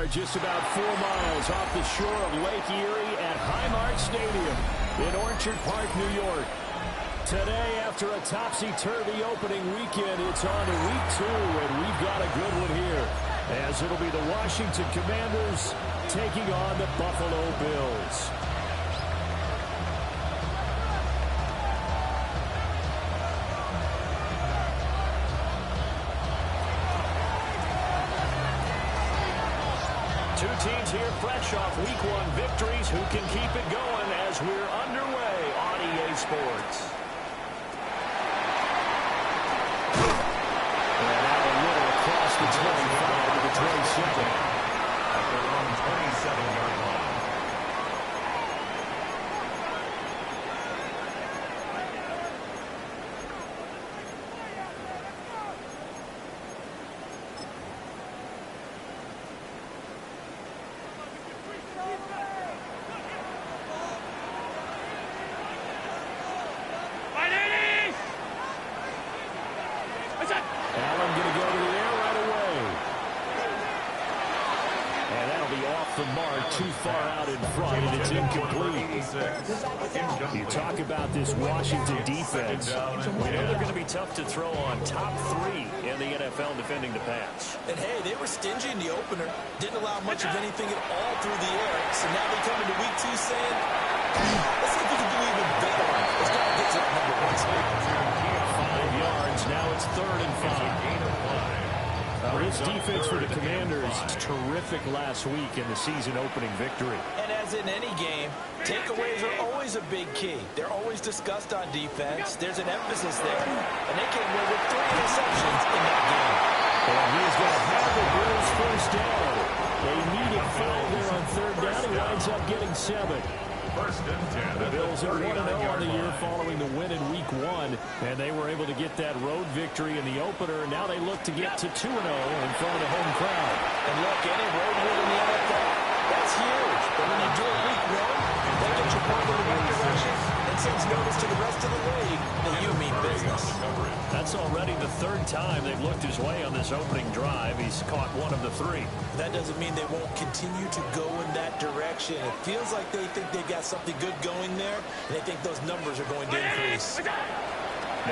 are just about 4 miles off the shore of Lake Erie at Highmark Stadium in Orchard Park, New York. Today, after a topsy-turvy opening weekend, it's on to week 2, and we've got a good one here, as it'll be the Washington Commanders taking on the Buffalo Bills. Two teams here fresh off Week 1 victories who can keep it going as we're underway on EA Sports. And now a little across the 25 to the 27. At their own 27-yard line. Allen going to go to the air right away. And that'll be off the mark, too far out in front, and it's incomplete. You talk about this Washington defense. We know they're going to be tough to throw on, top 3 in the NFL defending the pass. And hey, they were stingy in the opener. Didn't allow much of anything at all through the air. So now they come into week 2 saying, let's see if we can do even better. Let's go get to number 1 spot. 5 yards. Now it's 3rd and 5. This defense for the Commanders, terrific last week in the season-opening victory. And as in any game, takeaways are always a big key. They're always discussed on defense. There's an emphasis there. And they came away with 3 interceptions in that game. And he is going to have the Bills first down. They needed 5 there on 3rd down. He winds up getting 7. The Bills are 1-0 on the year following the win in Week 1, and they were able to get that road victory in the opener, and now they look to get to 2-0 in front of the home crowd. And look, any road win in the NFL, that's huge. But when you do it Week 1, that gets you pointed in the right direction and sends notice to the rest of the league that you mean business. That's already the 3rd time they've looked his way on this opening drive. He's caught 1 of the 3. That doesn't mean they won't continue to go in that direction. It feels like they think they got something good going there, and they think those numbers are going to increase. Now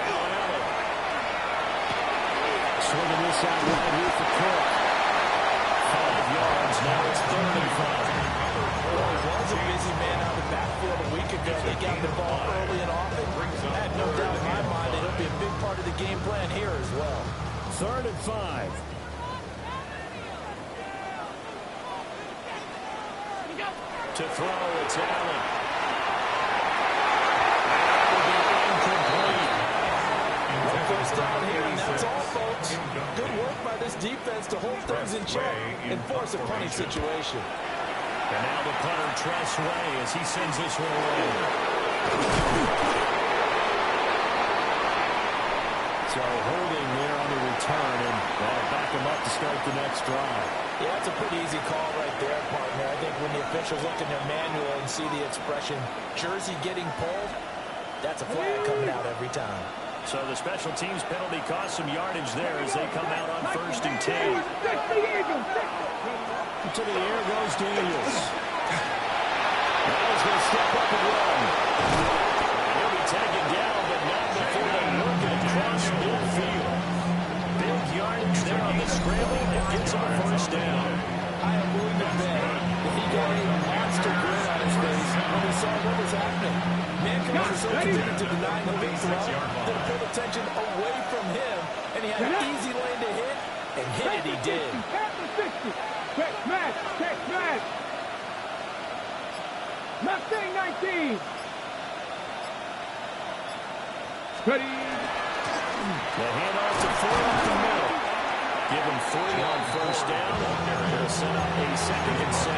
Allen. Swinging this out right here for Cook. 5 yards. Now it's 3rd and 5. Well, he was a busy man out of the backfield a week ago. They got the ball early and often. I have no doubt in my mind that he'll be a big part of the game plan here as well. 3rd and 5. To throw, it's Allen. That will be incomplete. One first down here, and that's all, folks. Good work by this defense to hold things in check and force a punting situation. And now the punter trusts Way as he sends this one away. So holding there on the return, and that'll back him up to start the next drive. Yeah, it's a pretty easy call right there, partner. I think when the officials look in their manual and see the expression, jersey getting pulled, that's a flag coming out every time. So the special teams penalty cost some yardage there as they come out on 1st and 10. To the air goes Daniels. Now he's going to step up and run. He'll be taken down, but not before they work it across midfield. Big yardage there on the scramble that gets him a 1st down. I am willing to bet that he got a monster grin on his face when he saw what was happening. Mankind was so committed to denying the big throw that it pulled attention away from him, and he had an easy lane to hit, and hit it he did. Check match! Check match! Mustang 19! Ready! The handoff to Ford up the middle. Give him 3 on 1st down. They'll set up a 2nd and 7.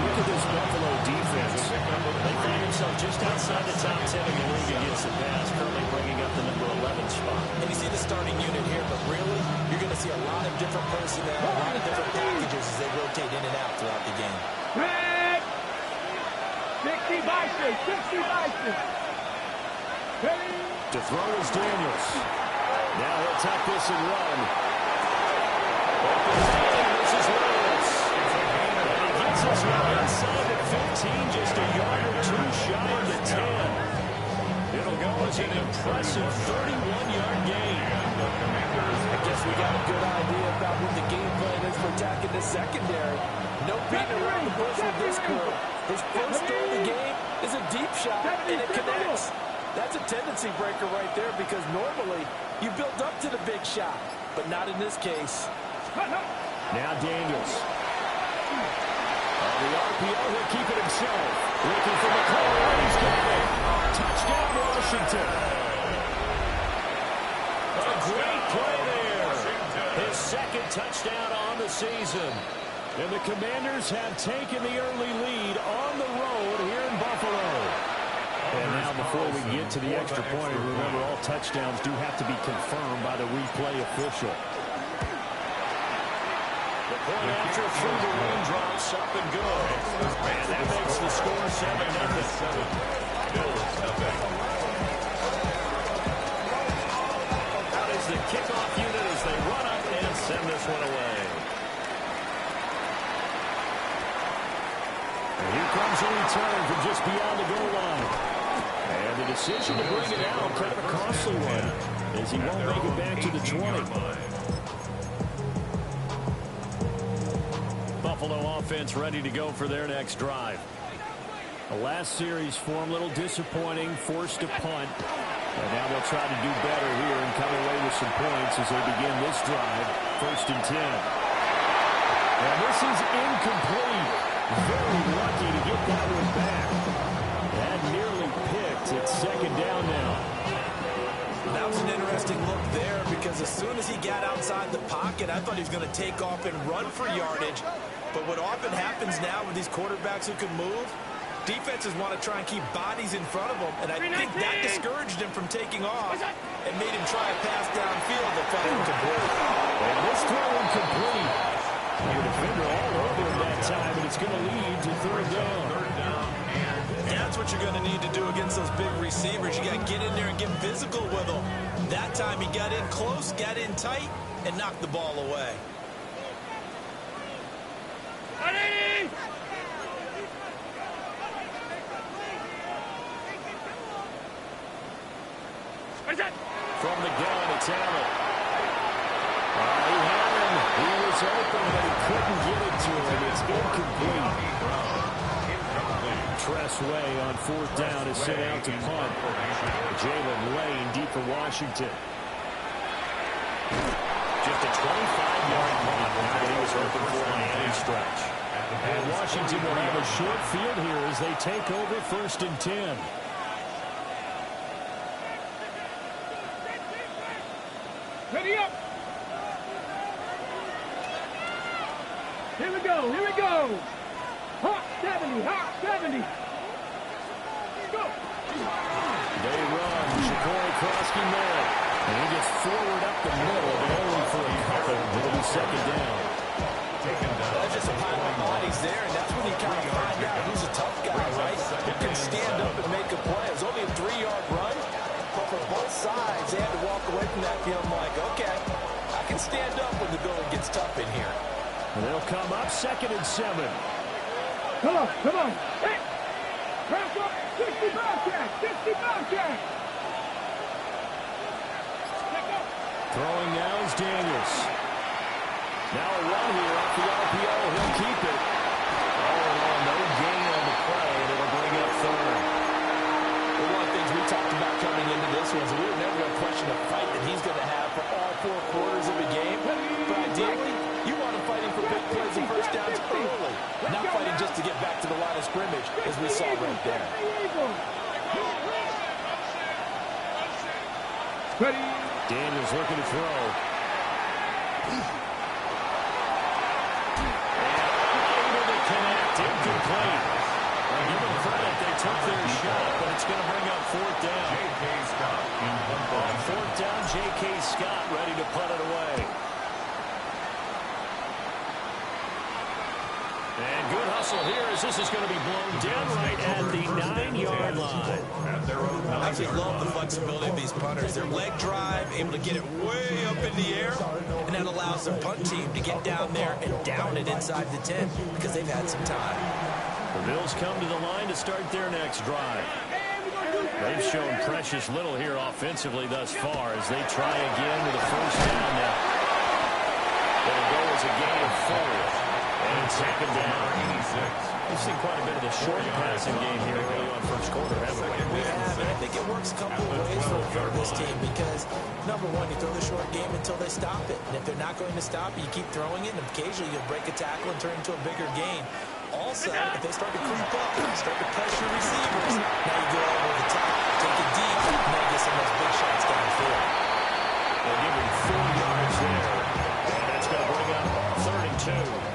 Look at this Buffalo defense. They find themselves just outside the top 10 in the league against the pass, currently bringing up the number 11 spot. And you see the starting unit here, but really, you're going to see a lot of different personnel, a lot of different packages as they rotate in and out throughout the game. Red! 60 Bison! 60 Bison! Ready! To throw is Daniels. Now he'll tuck this and run. Open field, this is Williams. is now inside the 15, just a yard or two shy of the 10. It'll go as an impressive 31-yard gain. I guess we got a good idea about what the game plan is for attacking the secondary. No beating around the bush with this crew. His first throw of the game is a deep shot, and it connects. That's a tendency breaker right there because normally you build up to the big shot, but not in this case. Now Daniels. The RPO, he'll keep it himself. Looking for McCall. He's got it. Touchdown, Washington. A great play there. His second touchdown on the season. And the Commanders have taken the early lead on the road here in Buffalo. And now before we get to the extra point, remember all touchdowns do have to be confirmed by the replay official. The point after through the raindrops up and good. And that makes the score 7-0. Out is the kickoff unit as they run up and send this one away. And here comes a return from just beyond the goal line. And the decision to bring it out, kind of a costly one, as he won't make it back to the 20. Buffalo offense ready to go for their next drive. The last series for them, a little disappointing, forced a punt. And now they'll try to do better here and come away with some points as they begin this drive, 1st and 10. And this is incomplete. Very lucky to get that one back. That nearly picked. It's 2nd down now. That was an interesting look there because as soon as he got outside the pocket, I thought he was going to take off and run for yardage. But what often happens now with these quarterbacks who can move, defenses want to try and keep bodies in front of them, and I think that discouraged him from taking off and made him try a pass downfield that fell incomplete. And this throw incomplete. The defender all over him that time, and it's going to lead to 3rd down. That's what you're going to need to do against those big receivers. You got to get in there and get physical with them. That time he got in close, got in tight, and knocked the ball away. Ready? From the gun, it's Allen. He had him. He was open, but he couldn't get it to him. It's incomplete. Tressway on 4th down is sent out to punt. Jalen Lane deep for Washington. Just a 25-yard punt. Now that he was open for an ending stretch. And Washington will have a short field here as they take over 1st and 10. Ready up. Here we go. Here we go. Hot 70. Hot 70. Go. They run. Shakory Krosky there. And he gets forward up the middle, but only for a couple. It'll be 2nd down. That's just a pile of bodies there, and that's when you kind of find out who's a tough guy, right? Who can stand up and make a play. It was only a 3-yard run, but for both sides, they had to walk away from that feeling like, okay, I can stand up when the going gets tough in here. And they'll come up 2nd and 7. Come on. Come on. Hey. Crack up. 60 Bobcat. 60 Bobcat. Throwing now is Daniels. Now a run here off the RPO. He'll keep it. All in all, no gain on the play, and it'll bring up 3rd. Well, one of the things we talked about coming into this was we were never going to question the fight that he's going to have for all 4 quarters of a game. But ideally, you want him fighting for big plays and first downs early, not fighting just to get back to the line of scrimmage, as we saw right there. Ready. Daniels looking to throw. Able to connect. Incomplete. Well, give them credit. They took their shot, but it's going to bring up 4th down. On 4th down, J.K. Scott ready to punt it away. And good hustle here as this is going to be blown down right at the 9-yard line. I just love the flexibility of these punters. Their leg drive, able to get it way up in the air, and that allows their punt team to get down there and down it inside the 10 because they've had some time. The Bills come to the line to start their next drive. They've shown precious little here offensively thus far as they try again with a first down now. It'll go as a gain of 4. And second down. We've seen quite a bit of the short passing game here early on first quarter, haven't we? We have, and I think it works a couple of ways for this team because, number one, you throw the short game until they stop it. And if they're not going to stop it, you keep throwing it, and occasionally you'll break a tackle and turn it into a bigger gain. Also, if they start to creep up and start to pressure receivers, now you go over the top, take it deep, and now get some of those big shots downfield. They'll give him 4 yards there. And that's going to bring up 3rd and 2.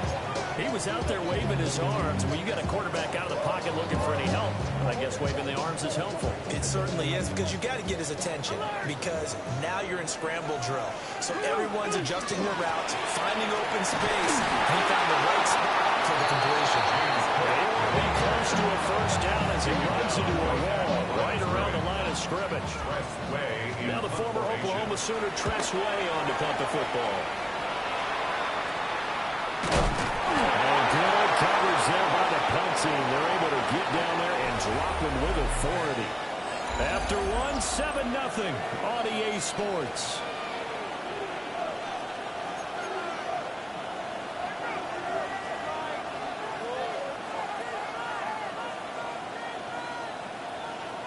He was out there waving his arms. When you got a quarterback out of the pocket looking for any help, I guess waving the arms is helpful. It certainly is because you got to get his attention because now you're in scramble drill. So everyone's adjusting their routes, finding open space. He found the right spot for the completion. He'll be close to a first down as he runs into a wall right around the line of scrimmage. Now the former Oklahoma Sooner Tress Way on to punt the football. Coverage there by the punt team. They're able to get down there and drop him with authority. After 1, 7-0 on EA Sports.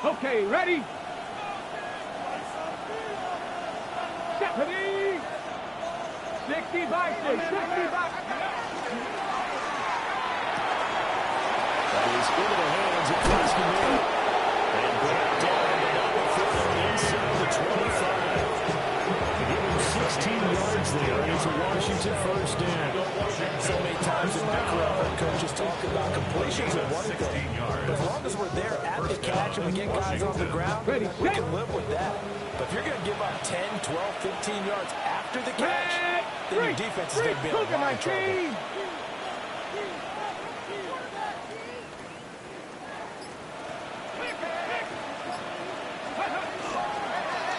Okay, ready? Stephanie! 60 by 6, 60 by... That is into the hands of Krosky Miller. And brought down inside the 25. Give him 16 yards there, and it's a Washington first down. So many times in background, coaches talk about completions are one thing. But as long as we're there at the catch and we get guys on the ground, we can live with that. But if you're going to give up 10, 12, 15 yards after the catch, then your defense is going to be in a lot of trouble.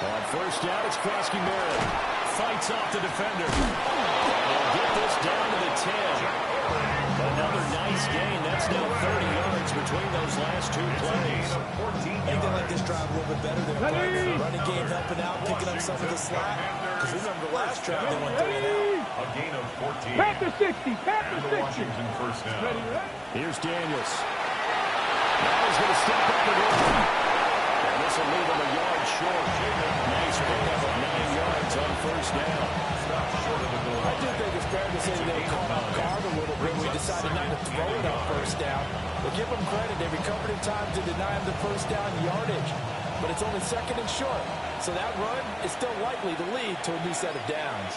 On first down, it's Krosky Miller. Fights off the defender. They'll get this down to the 10. Another nice gain. That's now 30 yards between those last 2 plays. I think they like this drive a little bit better than the running game, helping out, picking up some of the slack. Because remember the last drive they went 3 and out. A gain of 14. Panther 60, Panther 60. Washington first down. Ready, right? Here's Daniels. Now he's going to step up and run. And this will leave him a yard short. Nice pickup of 9 yards on first down. I do think it's fair to say they caught off guard a little bit. We decided not to throw it on first down. But give them credit. They recovered in time to deny him the first down yardage. But it's only 2nd and short. So that run is still likely to lead to a new set of downs.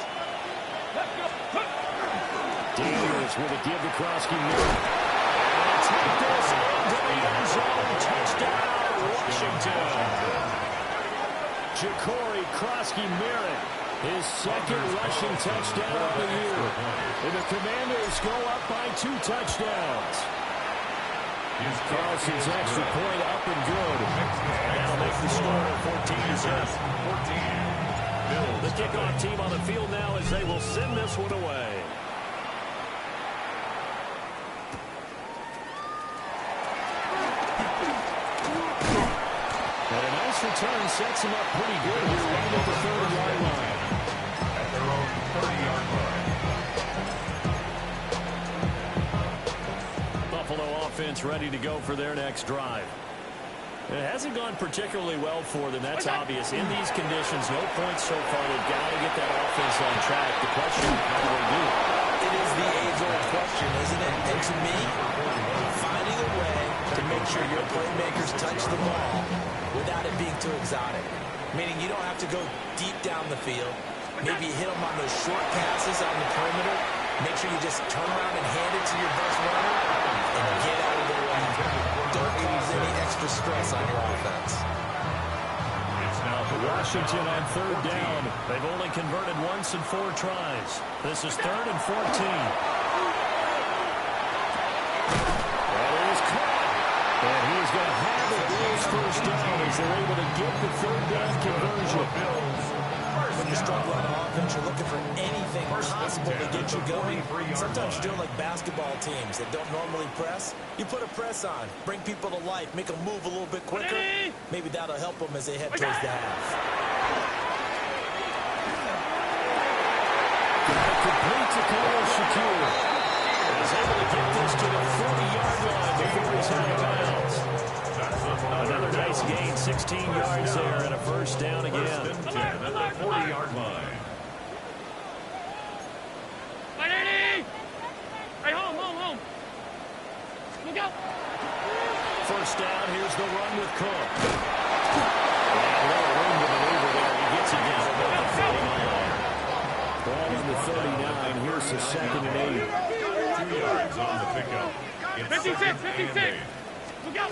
Daniels with a give to Krosky Miller. And take this into the end zone. Touchdown, Washington. Ja'Cory Krosky Miller, his 2nd rushing touchdown of the year. And the Commanders go up by 2 touchdowns. Carlson's extra point up and good. That'll make the score 14-7. The kickoff team on the field now as they will send this one away. And a nice return sets him up pretty good here right at the 30-yard line. At their own 30-yard line. Buffalo offense ready to go for their next drive. It hasn't gone particularly well for them. That's obvious. In these conditions, no points so far. They've got to get that offense on track. The question, how do they do? It is the age-old question, isn't it? And to me, finding a way to make sure your playmakers touch the ball without it being too exotic. Meaning you don't have to go deep down the field. Maybe you hit them on those short passes on the perimeter. Make sure you just turn around and hand it to your best runner and get out of their way. Don't cause any extra stress on your offense. It's now Washington on 3rd down. They've only converted once in 4 tries. This is 3rd and 14. Bills first down as they're able to get the third down conversion. When you struggle on offense, you're looking for anything possible to get you going. Sometimes you're doing like basketball teams that don't normally press. You put a press on, bring people to life, make them move a little bit quicker. Maybe that'll help them as they head towards the half. Complete to Khalil Shakir. He's able to get this to the 40-yard line before he's out of bounds. Another nice gain, 16 yards there, and a first down again. First and 10 at the 40-yard line. Hey, home. Look out. First down, here's the run with Cook. And no room to maneuver there. He gets it down about the 39. Ball on the 39. Here's the 2nd and 8. 2 yards on the pickup. It's 56. Look out.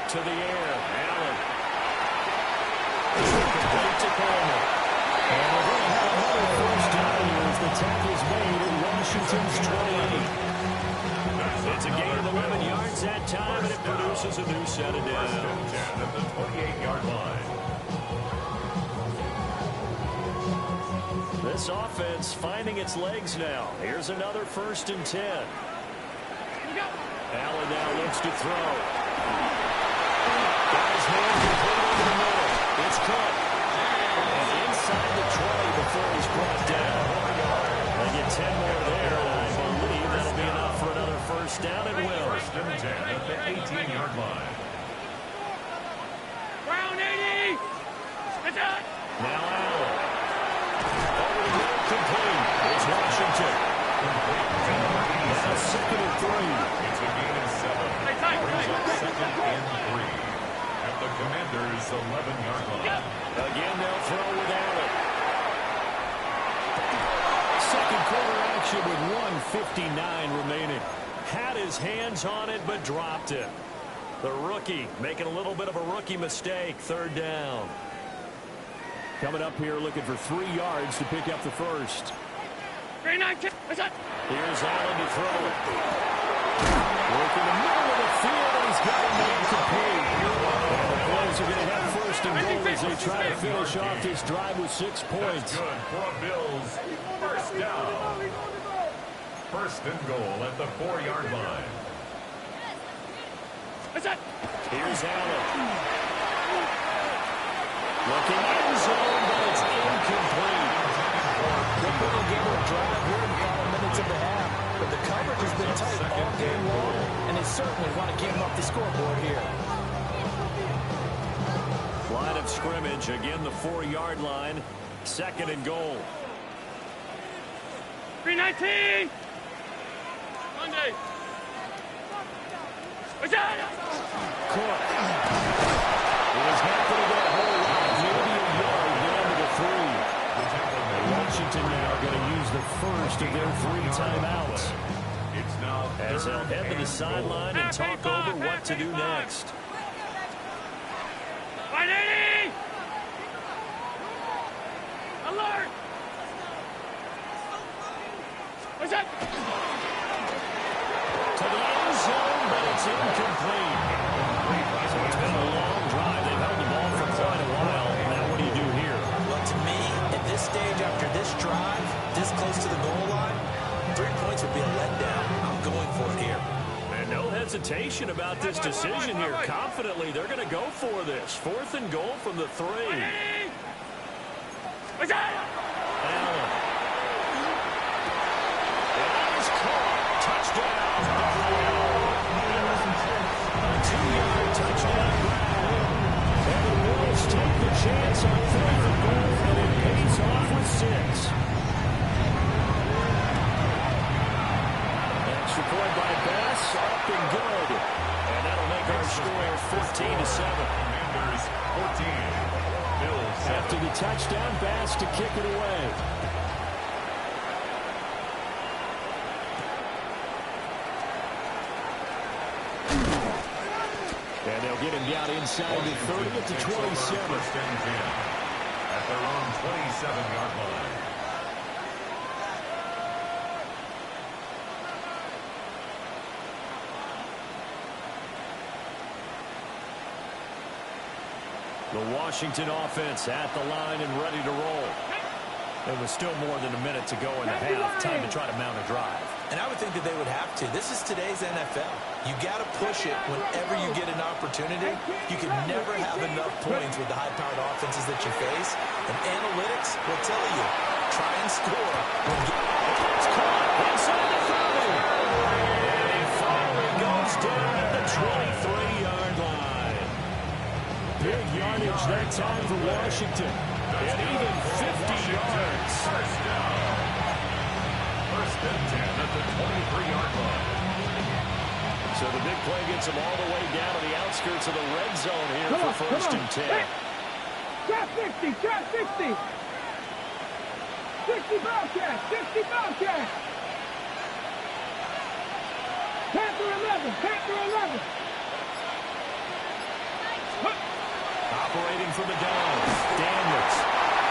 To the air, Allen. Complete to Coleman. And we're going to have another first down here as the tackle's made at Washington's 28. It's a gain of 11 yards that time, and it produces a new set of downs. At the 28-yard line. This offense finding its legs now. Here's another 1st and 10. Allen now looks to throw. Got his hand complete over the middle. It's Cook. And inside the 20 before he's brought down. They get 10 more there, and I believe that'll be enough for another first down. It will. First and 10 at the 18-yard line. Round 80. It's out. Now Allen. Over the middle, complete. It's Washington. Now 2nd and 3. It's a gain of 7. Brings up 2nd and 3 at the Commanders' 11-yard line. Again, they'll throw with Allen. Second quarter action with 1:59 remaining. Had his hands on it, but dropped it. The rookie making a little bit of a rookie mistake. 3rd down. Coming up here looking for 3 yards to pick up the first. Here's Allen to throw it. Working the middle of the field, and he's got a man complete. And the Boys are going to have 1st and goal as they try to finish off this drive with 6 points. That's good for Bills. First down. 1st and goal at the 4-yard line. Here's Allen. Looking end zone, but it's incomplete. They're putting together a drive here in the final minutes of the half. But the coverage has been tight all game long, and they certainly want to keep them off the scoreboard here. Line of scrimmage, again the 4-yard line. 2nd and goal. 319. Monday. Cook. It is not going to get a whole lot. Maybe a yard down to the 3. And Washington now going to use the first of their 3 timeouts. It's now As they'll head to the sideline and talk over what to do next. 180. Alert. To the end zone, but it's incomplete. So it's been a long drive. They've held the ball for quite a while. Now what do you do here? Well, to me, at this stage after this drive, this close to the goal line, 3 points would be a letdown. I'm going for it here. And no hesitation about this decision here. Confidently, they're going to go for this. 4th and goal from the 3. Allen. It is caught. Touchdown. A 2-yard touchdown grab. And the Wolves take the chance on 4th and goal, and it pays off with 6. Extra point by Bass, up and good. And that'll make our score 14-7. Commanders 14. Bills 7. After the touchdown, Bass to kick it away. And they'll get him down inside the 30 at the 27. First and 10 at their own 27-yard line. The Washington offense at the line and ready to roll. There was still more than a minute to go in the half. Time to try to mount a drive. And I would think that they would have to. This is today's NFL. You got to push it whenever you get an opportunity. You can never have enough points with the high-powered offenses that you face. And analytics will tell you, try and score. It's caught inside the 30. And he finally goes down at the 23-yard line. Big yardage that time for Washington. And even 50 yards. First down. First and 10 at the 23-yard line. So the big play gets him all the way down to the outskirts of the red zone here for first and 10. Trap 60, trap 60. 60 Bobcat, 60 Bobcat. Panther 11, Panther 11. Operating for the downs, Daniels.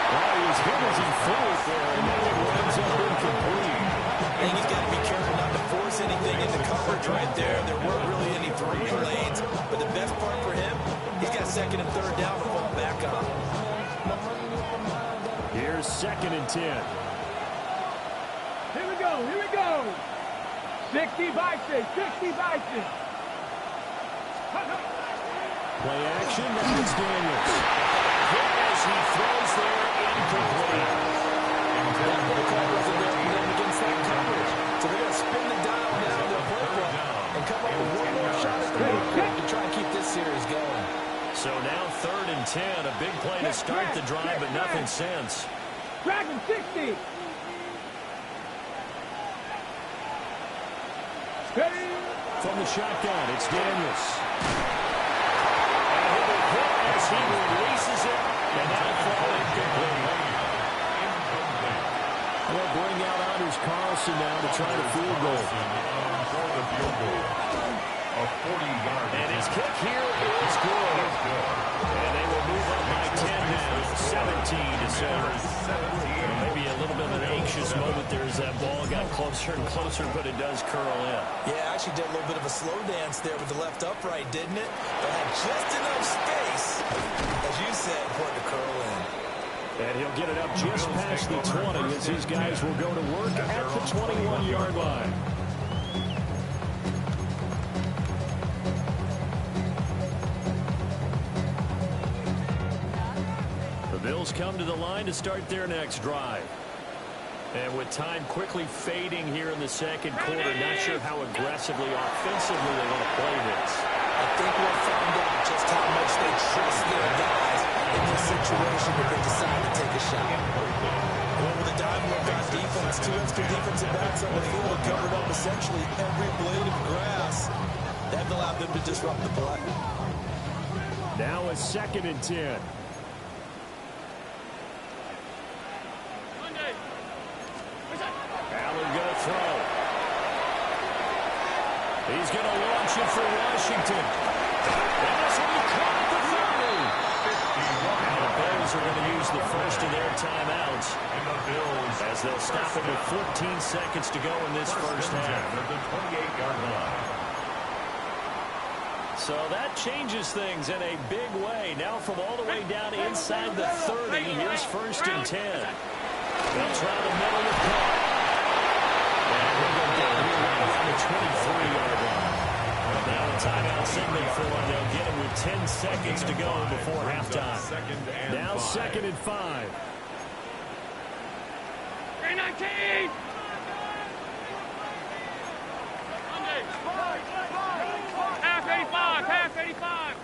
Well, he was hit as he threw it there, and then it runs up incomplete. I think he's got to be careful not to force anything into coverage right there. There weren't really any throwing lanes, but the best part for him, he's got second and third down to fall back on. Here's second and 10. Here we go, here we go. 60 Bison, 60 Bison. Play action, now it's Daniels. Hit as he throws there, incomplete. That play call wasn't there for them against that coverage. So they're going to spin the dial now in their playbook and come up with one more shot at the goal to try and keep this series going. So now third and 10, a big play to start the drive, but nothing since. Dragon 60. Ready? From the shotgun, it's Daniels. And he will hit as he releases it, and that'll fall incomplete. We'll bring out Anders Carlson now to try the field goal. For the field goal. A 40-yard. And his kick here is good. And they will move up by 10 now, 17-7. Maybe a little bit of an anxious moment there as that ball got closer and closer, but it does curl in. Yeah, actually did a little bit of a slow dance there with the left upright, didn't it? But had just enough space, as you said, for it to curl in. And he'll get it up just past the 20 as these guys will go to work at the 21-yard line. The Bills come to the line to start their next drive. And with time quickly fading here in the second quarter, not sure how aggressively, offensively they want to play this. I think we'll find out just how much they trust their guys in this situation if they decide to take a shot. Well, with a dime look on defense, two extra defensive backs on the field covered up essentially every blade of grass. That allowed them to disrupt the play. Now a second and 10. Allen going to throw. He's going to launch it for Washington. And this will be caught at the 30. The Bills are going to use the first of their timeouts as they'll stop it with 14 seconds to go in this first half. At the 28-yard line. So that changes things in a big way. Now from all the way down inside the 30, here's first and 10. They'll try the middle of the play. And we'll go down here around the 23-yard line. Now a timeout signal for them. They'll get it with 10 seconds to go before halftime. Now second and 5. 319. Half 85, half 85.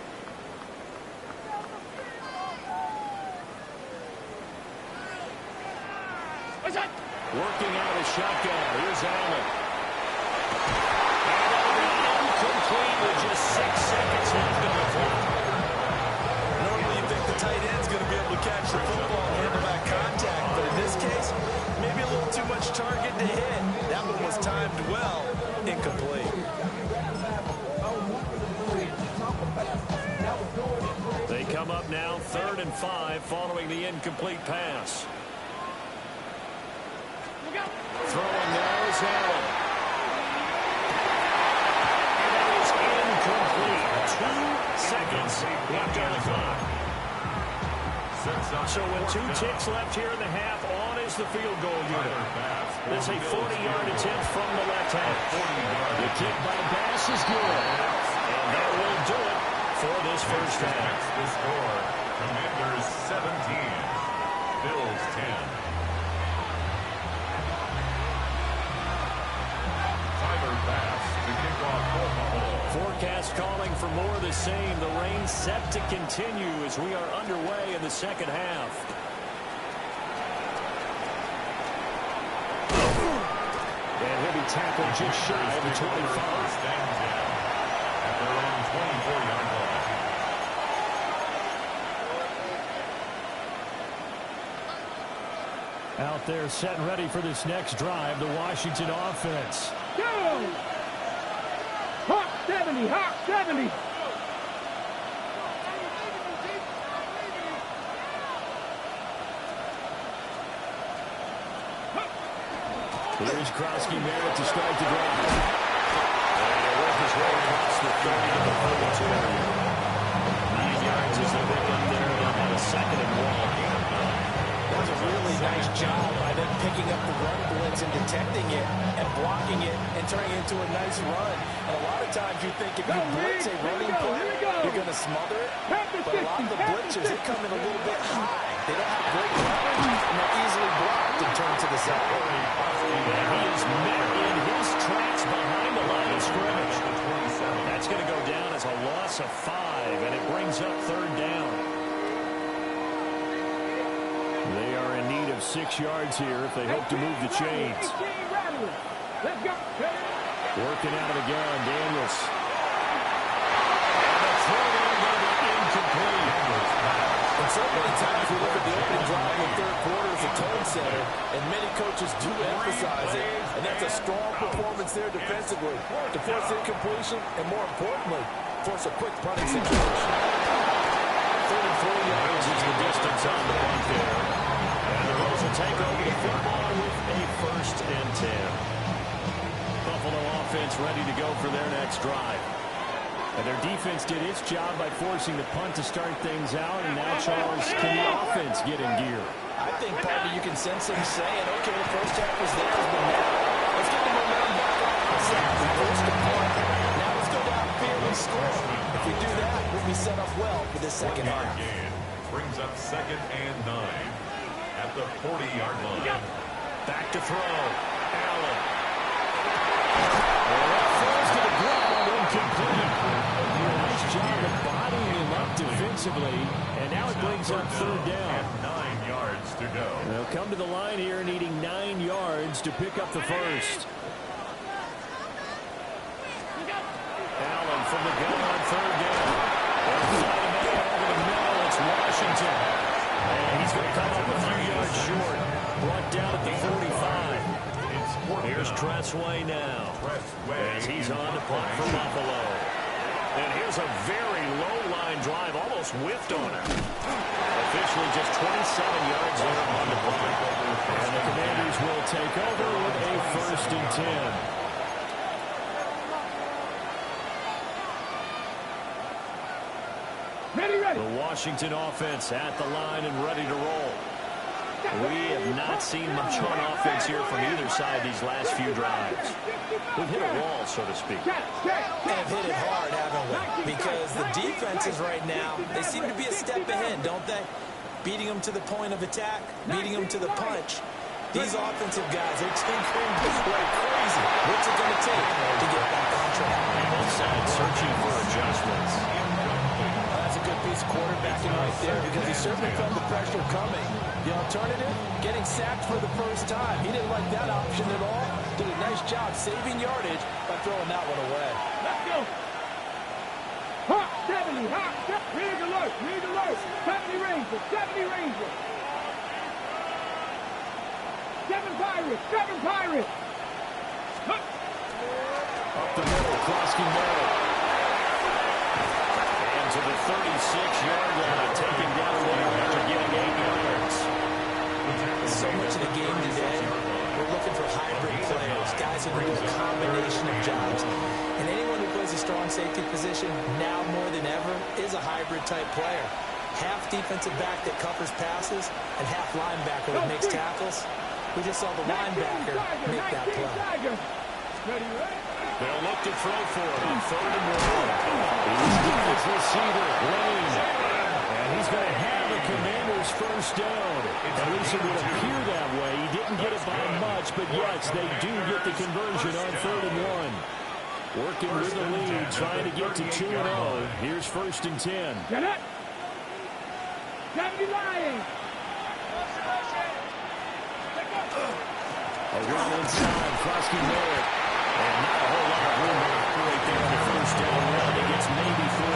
What's that? Working out a shotgun. Here's Allen. And incomplete with just 6 seconds left on the clock. Normally you think the tight end's going to be able to catch the football and handle that contact, but in this case, maybe a little too much target to hit. That one was timed well, incomplete. They come up now, 3rd and 5, following the incomplete pass. Throwing now is Allen. And it is incomplete. 2 seconds left on the clock. So with 2 ticks left here in the half, on is the field goal unit. It's a 40-yard attempt from the left half. The kick by Bass is good. And that will do it for this first half. The score, Commanders 17, Bills 10. Forecast calling for more of the same. The rain set to continue as we are underway in the second half. And he'll be tackled just shy of the 25. At their own 24-yard line. Out there set and ready for this next drive, the Washington offense. Go! Hawk 70, Hawk 70. Here's Krosky-Merritt to start the drive. And he'll work his way across the 30 to the 42. 9 yards as they pick up there on a 2nd and 1. That was a really nice job by them picking up the run blitz and detecting it and blocking it and turning it into a nice run. And a lot of times you think if you blitz a running play, you're going to smother it. But a lot of the blitzers, they come in a little bit high. They don't have great leverage, and they're easily blocked and turned to the side. And he is met in his tracks behind the line of scrimmage. That's going to go down as a loss of 5, and it brings up 3rd down. They are in need of 6 yards here if they hope to move the chains. Let's go. Working out of the gun, Daniels. And the throw there going to be incomplete. And so many times we look at the opening drive in the 3rd quarter as a tone setter, and many coaches do emphasize it. And that's a strong performance there defensively to force incompletion and, more importantly, force a quick punting situation. 34 yards is the distance on the punt there. And the Bills will take over the football with a 1st and 10. Buffalo offense ready to go for their next drive. And their defense did its job by forcing the punt to start things out. And now, Charles, can the offense get in gear? I think, partner, you can sense them saying, okay, the first half was theirs, but now let's get the momentum back up. We forced the punt. Now let's go downfield and score. If we do that, we'll be set up well for the second half. Brings up 2nd and 9 at the 40-yard line. Back to throw. Allen. Falls to the ground, incomplete. Nice job of bodying him up defensively, and now it brings up 3rd down. 9 yards to go. They'll come to the line here needing 9 yards to pick up the first. Allen from the gun on 3rd down. Inside of it, over the middle, it's Washington. And he's going to come up a few yards short. Brought down at the 45. Here's Tressway now. As he's on to punt for Buffalo. And here's a very low-line drive, almost whiffed on it. Officially just 27 yards there on the punt. And the Commanders will take over with a 1st and 10. The Washington offense at the line and ready to roll. We have not seen much on offense here from either side these last few drives. We've hit a wall, so to speak. And hit it hard, haven't we? Because the defenses right now, they seem to be a step ahead, don't they? Beating them to the point of attack, beating them to the punch. These offensive guys, they're tinkering like crazy. What's it going to take to get back on track? Both sides searching for adjustments. That's a good piece of quarterbacking right there because he certainly felt the pressure coming. The alternative, getting sacked for the first time. He didn't like that option at all. Did a nice job saving yardage by throwing that one away. Let's go. Hawk 70, Hawk 70. Read alert, read alert. 70 Rangers, 70 Rangers. 7 Pirates, 7 Pirates. Hup. Up the middle, Krosky-Merritt. And to the 36-yard line, taken down there after getting 8 yards. So much of the game today, we're looking for hybrid players, guys who can do a combination of jobs. And anyone who plays a strong safety position, now more than ever, is a hybrid type player. half defensive back that covers passes and half linebacker that makes tackles. We just saw the linebacker make that play. They'll look to throw for it on 3rd and 1. He's got his receiver, Lane. And he's going to have the Commanders' first down. At least it would appear that way. He didn't get it by much, but yes, they do get the conversion on 3rd and 1. Working with the lead, trying to get to 2-0. Here's 1st and 10. Get it. A run inside, Frosky Merritt. And not a whole lot of room to operate there on the first down run. He gets maybe 3.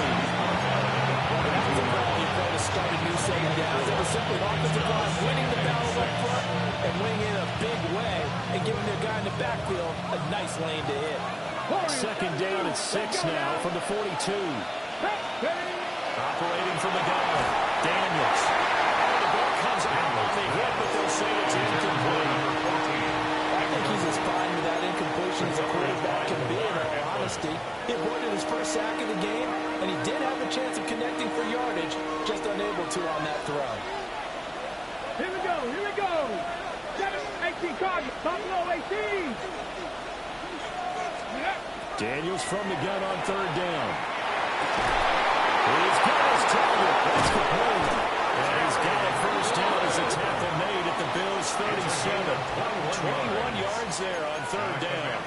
That's the quality play to start a new second down. It was simply offensive line winning the battle up front and winning in a big way and giving their guy in the backfield a nice lane to hit. 2nd down at 6 now from the 42. Operating from the gun, Daniels. The ball comes out on the hit, but they'll say it's incomplete. I think he's as fine with that incompletion as a quarterback can be, in all honesty. He avoided his first sack of the game, and he did have a chance of connecting for yardage, just unable to on that throw. Here we go, here we go. 18 Cardinals, Buffalo 18. Daniels from the gun on 3rd down. He's got his target. That's complete. And he's got a first down as a tackle made at the Bills' 37. 21 yards there on 3rd down.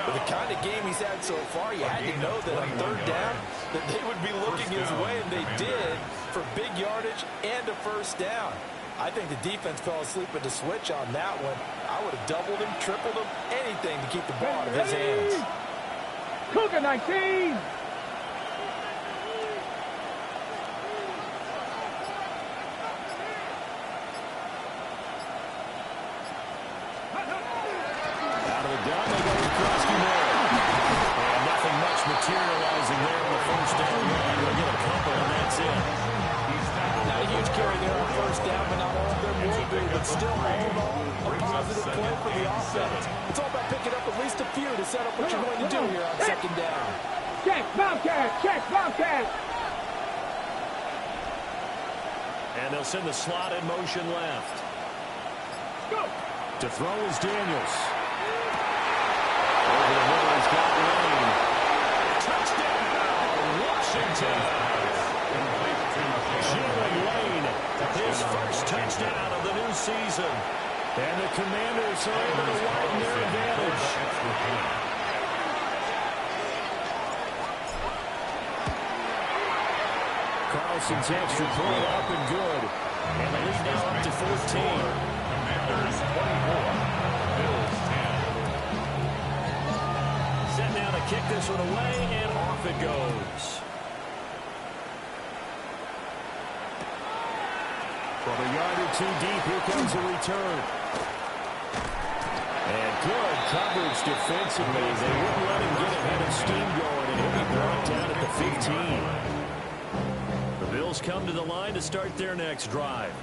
With the kind of game he's had so far, you had to know that on 3rd down that they would be looking his way, and they did, for big yardage and a first down. I think the defense fell asleep at the switch on that one. I would have doubled him, tripled him, anything to keep the ball out of his hands. Cougar 19. Out of the gun, they go to Frosky Merritt. And nothing much materializing there on the first down run. They'll get a couple, and that's it. Not a huge carry there on first down, but not all of them will be. But still, all in all, a positive play for the offense. It's all about picking up at least a few to set up what you're going to do here on 2nd down. Check, Bobcat, check, Bobcat. And they'll send the slot in motion left. Go. To throw is Daniels. Over the middle, he's got Lane. Touchdown, Washington. Jalen Lane, his first touchdown of the new season. And the Commanders are able to widen their advantage. Carlson's extra point up and good. And the lead now up to 14. Commanders 24, Bills 10. Set now to kick this one away, and off it goes. From a yard or 2 deep, here comes a return. And good coverage defensively. They wouldn't let him get ahead of steam going, and he'll be brought down at the 15. The Bills come to the line to start their next drive.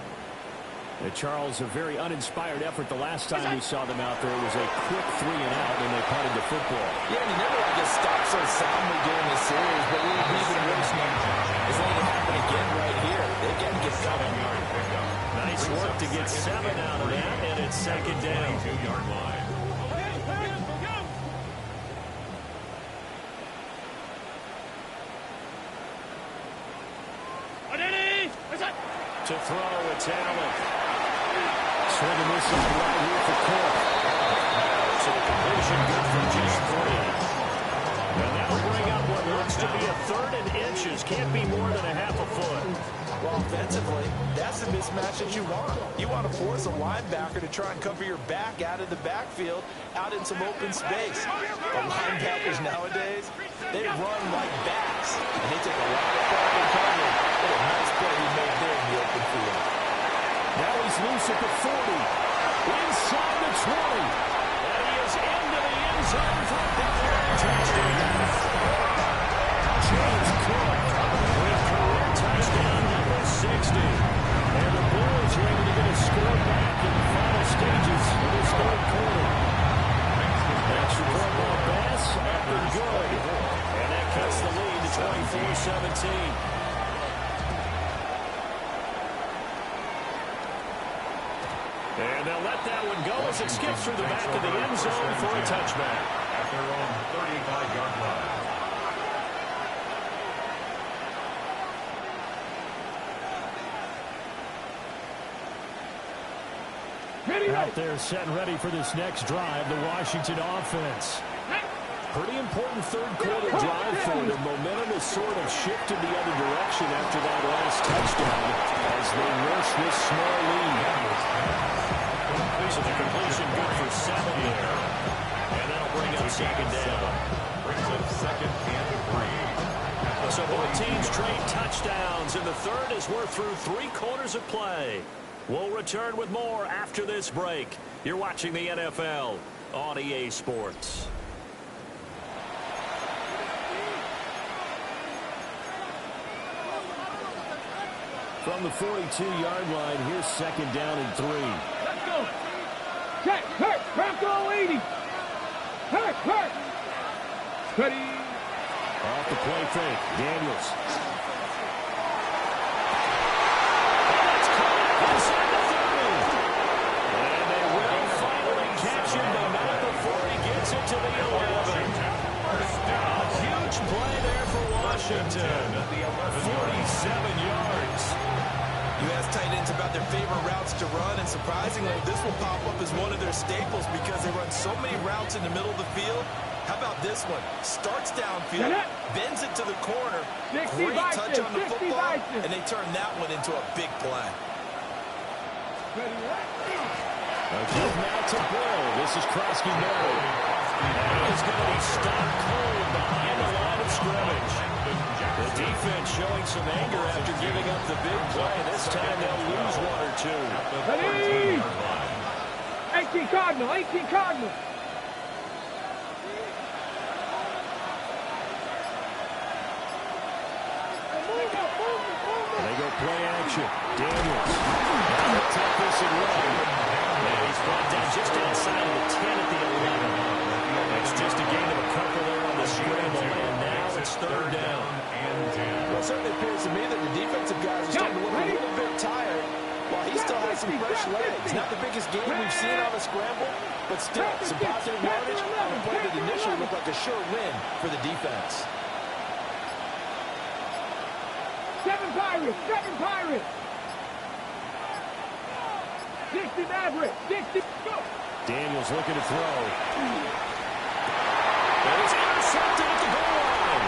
Charles, a very uninspired effort the last time we saw them out there. It was a quick 3 and out, and they punted the football. Yeah, and you never like get stopped so soundly during the series, but it would be even worse now. It's going to happen again right here. They can get going. Nice work to get 7 out of that, and it's 2nd down. 2-yard line. To throw, it's Allen. Swinging this one right here for Cook. So the completion good for just 3. And that'll bring up what looks to be a 3rd and inches. Can't be more than a half a foot. Well, offensively, that's the mismatch that you want. You want to force a linebacker to try and cover your back out of the backfield, out in some open space. But linebackers nowadays, they run like bats, and they take a lot of pride in covering. What a nice play he made there in the open field. Now he's loose at the 40. Inside the 20. And he is into the end zone for a touchdown. James Cook with career touchdown number 60. And the Bills are able to get a score back in the final stages of this 3rd quarter. Extra point ball pass, up and good. And that cuts the lead to 24-17. And they'll let that one go as it skips through the back of the end zone for a touchback. At their own 35-yard line. Out there set and ready for this next drive, the Washington offense. Pretty important third quarter drive for them. Momentum has sort of shifted the other direction after that last touchdown as they nurse this small lead. So the completion good for 7 there. And that'll bring up second down. Brings up second and 3. So both teams trade touchdowns, and the third as we're through 3 quarters of play. We'll return with more after this break. You're watching the NFL on EA Sports. From the 42-yard line, here's second down and 3. Let's go. Check, hurt, Bronco 80. Hurt. Ready. Off the play fake, Daniels. That's caught inside the 30. And they will finally catch him, but not before he gets it to the 11. Huge play there for Washington. 47 yards. You ask tight ends about their favorite routes to run, and surprisingly, this will pop up as one of their staples because they run so many routes in the middle of the field. How about this one? Starts downfield, bends it to the corner, great touch on the football, and they turn that one into a big play. A give now to Bill. This is Krosky Murray. And he's going to be stopped cold behind the line of scrimmage. The defense showing some anger after giving up the big play. This time they'll lose 1 or 2. Ready? 18 Cardinal. They go play action. Daniels. They'll take this and run. And he's brought down just outside of the 10 at the 11. It's just a gain of a couple there on the scramble. And now it's third down. Well, it certainly appears to me that the defensive guys are starting to look a little bit tired while he still has some fresh legs. Not the biggest game we've seen on a scramble, but still some positive yardage on a play that initially looked like a sure win for the defense. 7 Pirates. 60 Maverick. 60. Go. Daniels looking to throw. And he's intercepted at the goal line.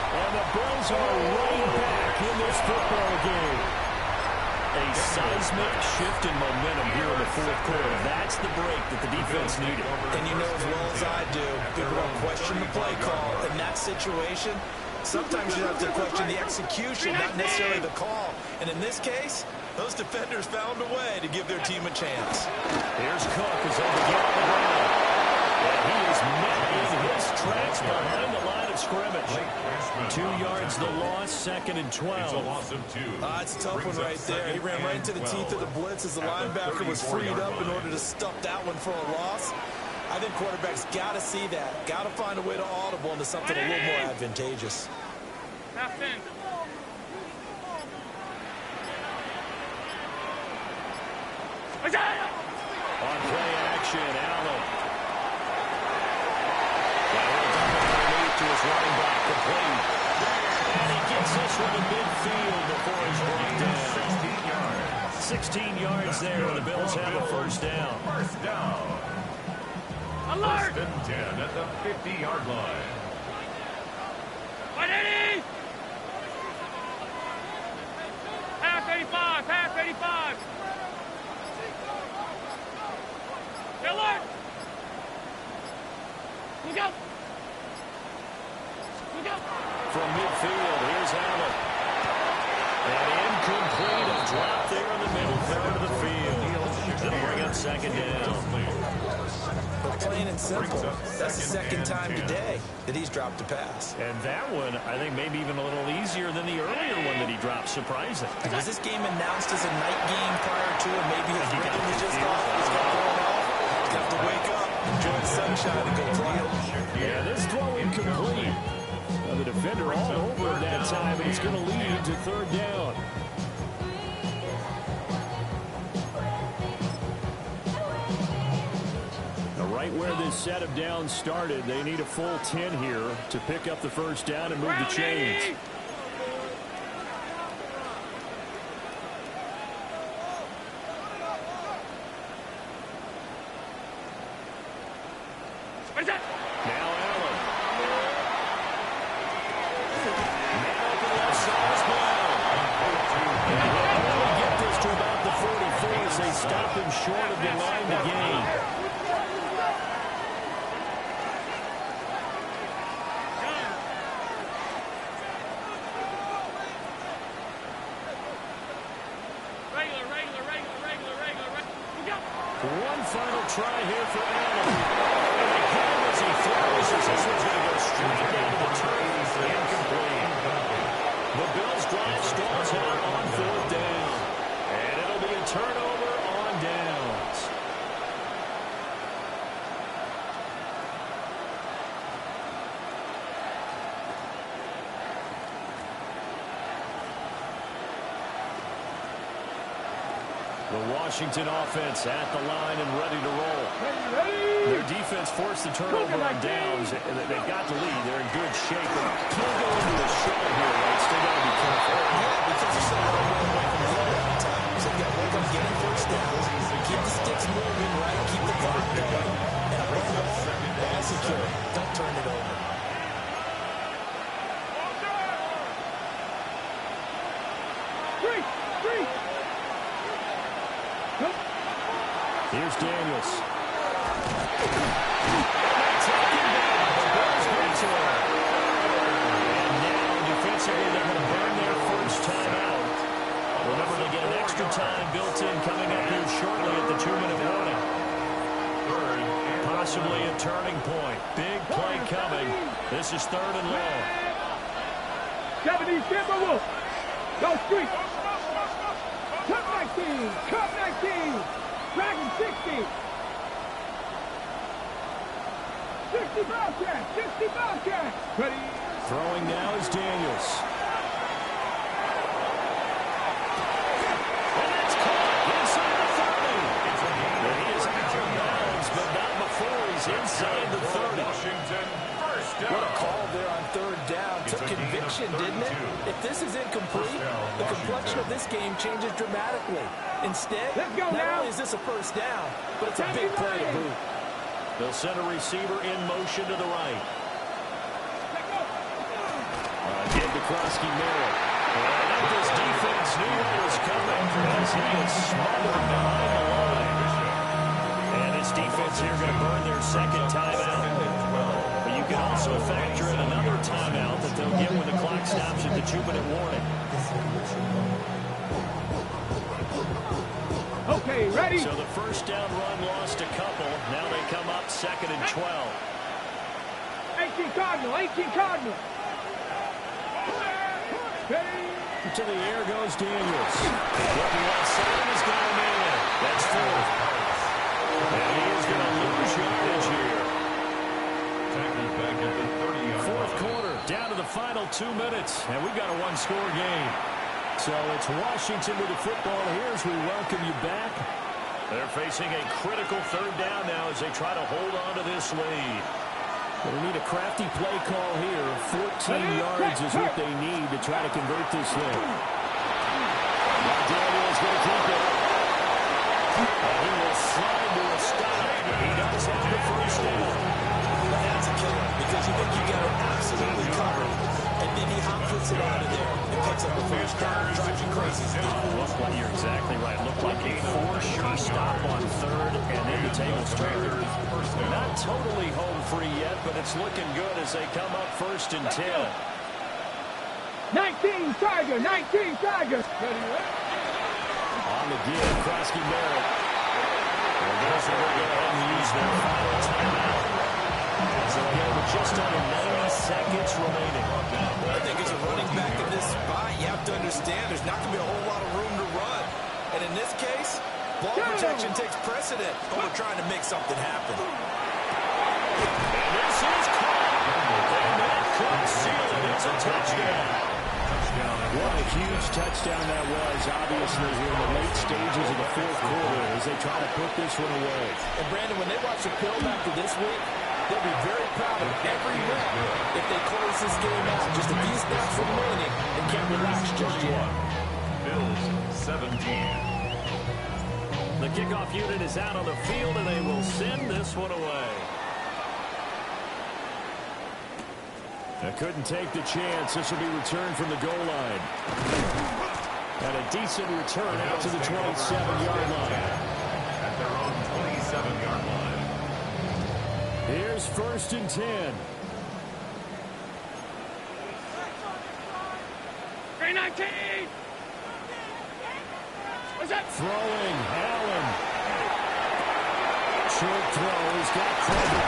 And the Bills are right back in this football game. A seismic shift in momentum here in the fourth quarter. That's the break that the defense needed. And you know as well as I do, people don't question the play call. In that situation, sometimes you have to question the execution, not necessarily the call. And in this case, those defenders found a way to give their team a chance. Here's Cook as they begin on the ground. And he is met in his tracks behind the line of scrimmage. 2 yards the loss, second and 12. It's a loss of 2. It's a tough one right there. He ran right into the teeth of the blitz as the linebacker was freed up in order to stuff that one for a loss. I think quarterbacks got to see that. Got to find a way to audible into something a little more advantageous. On play action, Allen. Underneath to his running back, complete. And he gets this one in midfield before he's brought down. 16 yards there, and the Bills have a first down. First down. Alert! First and 10 at the 50-yard line. Ready? Pass 85. Alert! Look out! From midfield, here's Allen. And incomplete, a drop there in the middle third of the field. That'll bring up second down. But plain and simple, that's the second time today that he's dropped a pass. And that one, I think, maybe even a little easier than the earlier one that he dropped, surprising. Was this game announced as a night game prior to it? Maybe his rhythm was just off. He's got thrown off. He's got to wake up, enjoy the sunshine, and go play. Yeah, this throw incomplete. the defender all over him that time, and it's going to lead to third down. Right where this set of downs started, they need a full 10 here to pick up the first down and move the chains. Now Allen. Now to the left side is Brown. And they get this to about the 44 as they stop him short of the line to gain. One final try here for Allen. And again, as he throws, as this one's going to go straight down to the turf. Incomplete. The Bills drive stalls out on fourth down. And it'll be a turnover on downs. The Washington offense at the line and ready to roll. Their defense forced the turnover on downs. They've got the lead. They're in good shape. But can't go into the shell here, right? Still got to be careful. Yeah, because you said away from the other times. So you got to work on getting first downs. Keep the sticks moving, right? Keep the clock going. And above all, ball secure. Don't turn it over. Here's Daniels. And now defensively they're going to burn their first time out. Remember, they get an extra time built in coming up here shortly at the 2-minute warning. Possibly a turning point. Big play coming. This is third and long. 70, Wolf. Go street. Cup 19. Cup 19. Dragon 60. 60 Bobcat. 60 Bobcat. Ready. Throwing now is Daniels. And it's caught inside the 30. And he is out of bounds, but not before he's inside the 30. Washington, first down. What a call there on third down. Took conviction, didn't it? If this is incomplete, the complexion of this game changes dramatically. Instead, not only is this a first down, but it's a big play to boot. They'll send a receiver in motion to the right. Again to Krosky-Merritt. And this defense knew what was coming as he is smothered behind the line. And this defense here going to burn their second timeout. But you can also factor in another timeout that they'll get when the clock stops at the 2-minute warning. Okay, ready? So the first down run lost a couple. Now they come up 2nd and 12. 18 Cardinal, 18 Cardinal. To the air goes Daniels. Looking left side is going to man it. That's fourth. And he is going to lose yardage here. Tackled back at the 30-yard Fourth line. quarter, down to the final 2 minutes. And we've got a one-score game. So it's Washington with the football here as we welcome you back. They're facing a critical third down now as they try to hold on to this lead. They need a crafty play call here. 14 yards is what they need to try to convert this thing. Daniel's going to keep it. And he will slide to a stop. He does have the first down. That's a killer because you think you got it absolutely covered, and then he hop-puts it out of there and picks up the first down. Drives you crazy. Looked like you're exactly right. Looked like a for-sure stop on third, and then the tables turned. Not totally home free yet, but it's looking good as they come up 1st and 10. 19 Tiger, 19 Tiger. On the give, Krosky-Merritt. And those are going to go ahead and use their final timeout. So again, with just under 90 seconds remaining. I think as a running back in this spot, you have to understand there's not going to be a whole lot of room to run. And in this case, ball protection takes precedent over trying to make something happen. And this is caught. And that comes seal it. It's a touchdown. What a huge touchdown that was. Obviously, we're in the late stages of the fourth quarter as they try to put this one away. And, Brandon, when they watch the film after this week, they'll be very proud of every rep if they close this game out just a few snaps remaining and can't relax just yet. Bills 17. The kickoff unit is out on the field, and they will send this one away. They couldn't take the chance. This will be returned from the goal line. And a decent return out to the 27-yard line. At their own 27-yard line. Here's 1st and 10. 319! What's that? Throwing, Allen. Short throw, he's got Credit.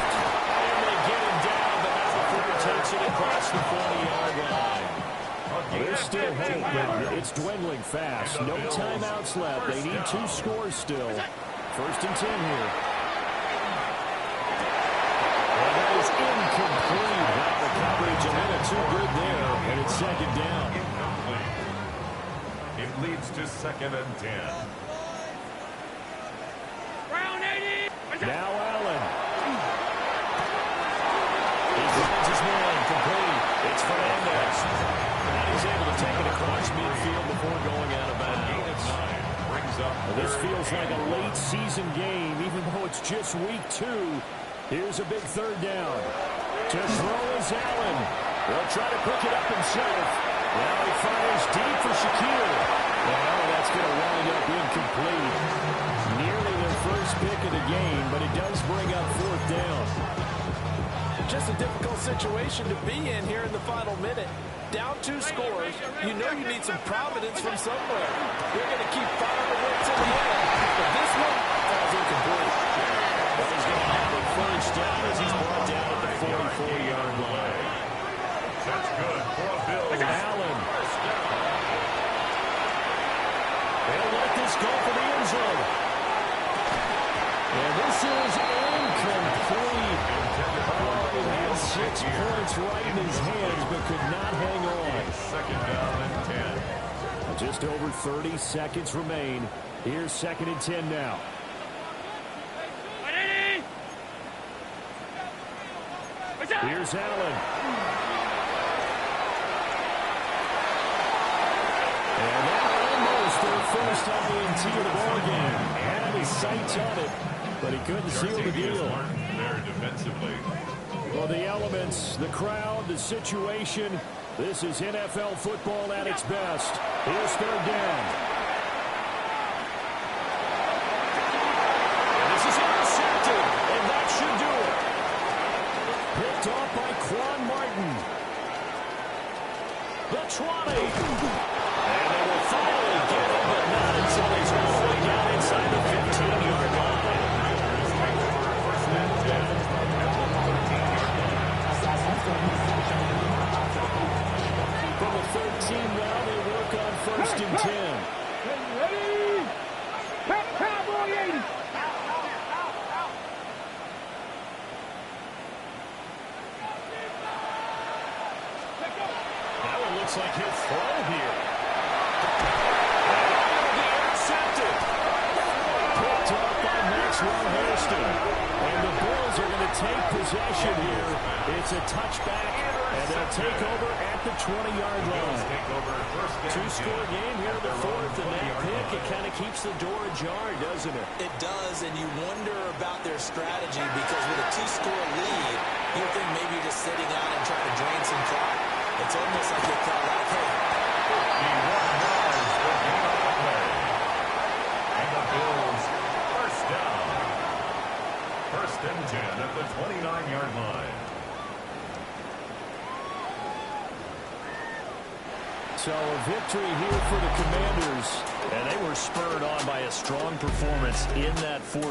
And they get him down, but not before he takes it across the 40-yard line. There's still hope, but it's dwindling fast. No timeouts left. They need 2 scores still. 1st and 10 here. And that is incomplete. The coverage a little too good there, and it's 2nd down. Incomplete. It leads to 2nd and 10. Round 80! Now Allen. He finds his man complete. It's Fernandez. And he's able to take it across midfield before going out of bounds. Brings up This feels like a late season game, even though it's just week 2. Here's a big 3rd down. To throw is Allen. They'll try to pick it up himself. Now he fires deep for Shaquille. Well, that's going to wind up incomplete. Nearly their first pick of the game, but it does bring up 4th down. Just a difficult situation to be in here in the final minute. Down 2 scores, you know you need some providence from somewhere. You're going to keep firing away to the end, but this one falls incomplete. But he's going to have a 1st down as he's brought down at the 44-yard line. That's good for a Bills. Allen. They'll let this go for the end zone. And this is incomplete. Oh, he had 6 points right in his hands, but could not hang on. 2nd down and 10. Just over 30 seconds remain. Here's 2nd and 10 now. 180! What's up? Here's Allen. And that almost their first INT of the ball game. Had his sights on it, but he couldn't seal the deal. There defensively. Well, the elements, the crowd, the situation, this is NFL football at its best. Here's 3rd down. And this is intercepted, and that should do it. Picked off by Quan Martin. The 20. And they will finally get him, but not until he's all the way down inside the 15-yard line. From the 13 now, they work on 1st and 10. Ready? Cowboy 80! Now it looks like he'll throw here. And it'll be intercepted. Picked off by Maxwell Hairston. And the Bills are going to take possession here. It's a touchback, and they'll take over at the 20-yard line. Two-score game here in the 4th, and that pick, it kind of keeps the door ajar, doesn't it? It does, and you wonder about their strategy because with a 2-score lead, you think maybe you're just sitting out and trying to drain some clock. It's almost like they felt like, hey, and the Bills, 1st down. 1st and 10 at the 29-yard line. So a victory here for the Commanders, and they were spurred on by a strong performance in that 4th